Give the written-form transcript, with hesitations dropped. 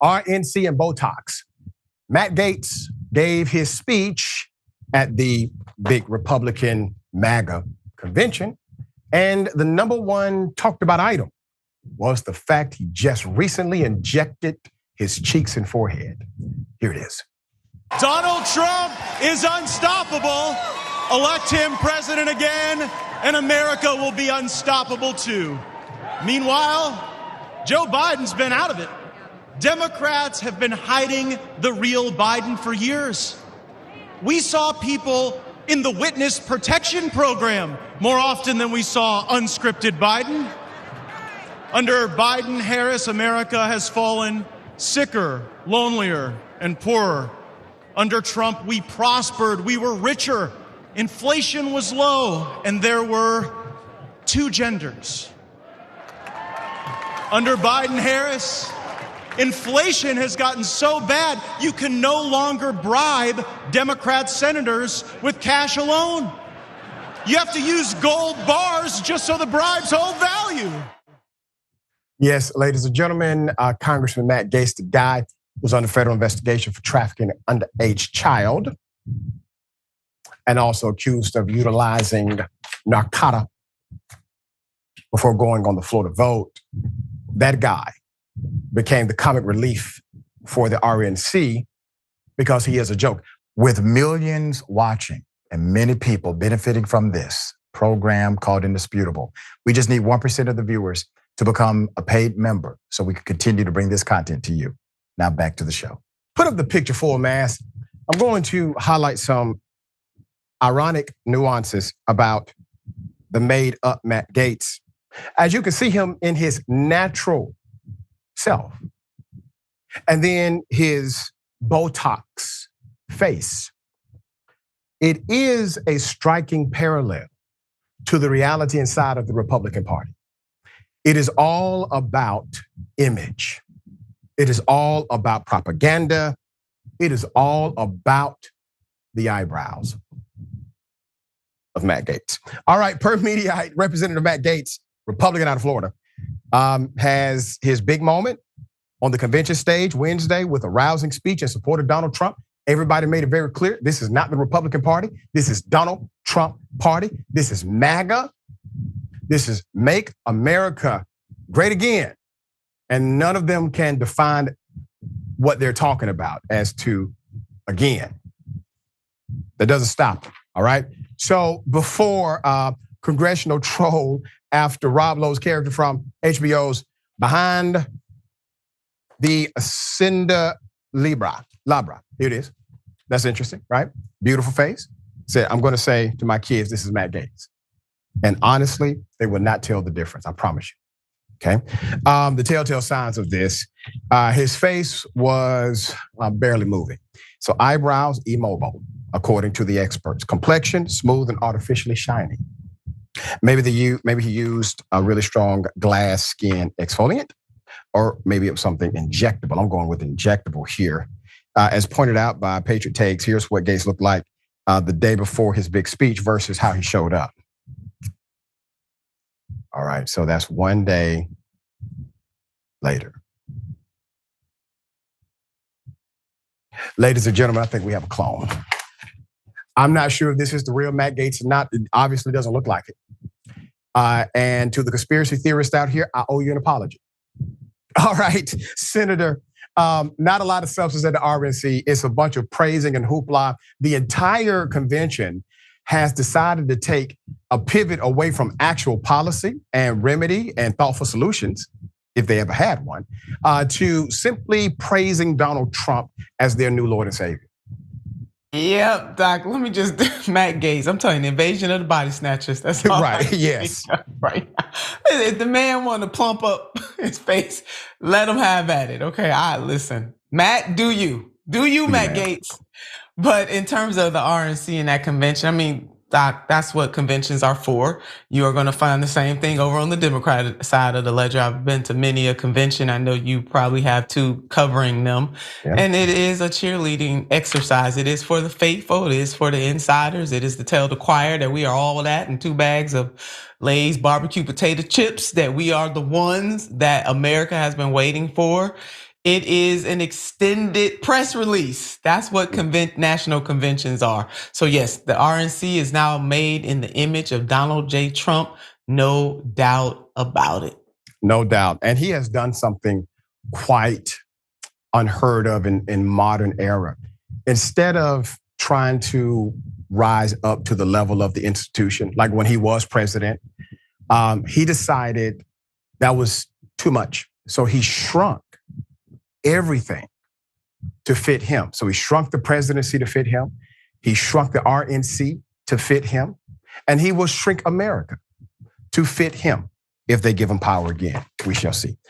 RNC and Botox. Matt Gaetz gave his speech at the big Republican MAGA convention, and the number one talked about item was the fact he just recently injected his cheeks and forehead. Here it is. Donald Trump is unstoppable. Elect him president again, and America will be unstoppable too. Meanwhile, Joe Biden's been out of it. Democrats have been hiding the real Biden for years. We saw people in the witness protection program more often than we saw unscripted Biden. Under Biden-Harris, America has fallen sicker, lonelier, and poorer. Under Trump, we prospered, we were richer, inflation was low, and there were two genders. Under Biden-Harris, inflation has gotten so bad, you can no longer bribe Democrat senators with cash alone. You have to use gold bars just so the bribes hold value. Yes, ladies and gentlemen, Congressman Matt Gaetz, the guy was under federal investigation for trafficking an underage child and also accused of utilizing narcotica before going on the floor to vote. That guy became the comic relief for the RNC because he is a joke. With millions watching and many people benefiting from this program called Indisputable, we just need 1% of the viewers to become a paid member so we can continue to bring this content to you. Now back to the show. Put up the picture full mass. I'm going to highlight some ironic nuances about the made up Matt Gaetz. As you can see him in his natural self, and then his Botox face. It is a striking parallel to the reality inside of the Republican Party. It is all about image. It is all about propaganda. It is all about the eyebrows of Matt Gaetz. All right, per Mediaite, Representative Matt Gaetz, Republican out of Florida, has his big moment on the convention stage Wednesday with a rousing speech in support of Donald Trump. Everybody made it very clear, this is not the Republican Party. This is Donald Trump Party. This is MAGA. This is Make America Great Again. And none of them can define what they're talking about as to again. That doesn't stop them, all right? So before congressional troll after Rob Lowe's character from HBO's Behind the Cinda Labra. Here it is. That's interesting, right? Beautiful face. Said, I'm gonna say to my kids, this is Matt Gaetz. And honestly, they will not tell the difference, I promise you, okay? The telltale signs of this, his face was barely moving. So eyebrows, immobile, according to the experts. Complexion, smooth and artificially shiny. Maybe he used a really strong glass skin exfoliant, or maybe it was something injectable. I'm going with injectable here. As pointed out by Patriot Takes, here's what Gaetz looked like the day before his big speech versus how he showed up. All right, so that's one day later. Ladies and gentlemen, I think we have a clone. I'm not sure if this is the real Matt Gaetz or not. It obviously doesn't look like it. And to the conspiracy theorists out here, I owe you an apology. All right, Senator, not a lot of substance at the RNC. It's a bunch of praising and hoopla. The entire convention has decided to take a pivot away from actual policy and remedy and thoughtful solutions, if they ever had one, to simply praising Donald Trump as their new Lord and Savior. Yep, Doc, let me just, Matt Gaetz, I'm telling you, invasion of the body snatchers. That's all right, yes. Right. If the man want to plump up his face, let him have at it. Okay, all right, listen. Matt, do you, Matt Gaetz? But in terms of the RNC and that convention, I mean, Doc, that's what conventions are for. You are going to find the same thing over on the Democratic side of the ledger. I've been to many a convention. I know you probably have too, covering them. Yeah. And it is a cheerleading exercise. It is for the faithful. It is for the insiders. It is to tell the choir that we are all of that and 2 bags of Lay's barbecue potato chips, that we are the ones that America has been waiting for. It is an extended press release. That's what national conventions are. So yes, the RNC is now made in the image of Donald J. Trump. No doubt about it. No doubt. And he has done something quite unheard of in modern era. Instead of trying to rise up to the level of the institution, like when he was president, he decided that was too much. So he shrunk everything to fit him. So he shrunk the presidency to fit him. He shrunk the RNC to fit him. And he will shrink America to fit him if they give him power again. We shall see.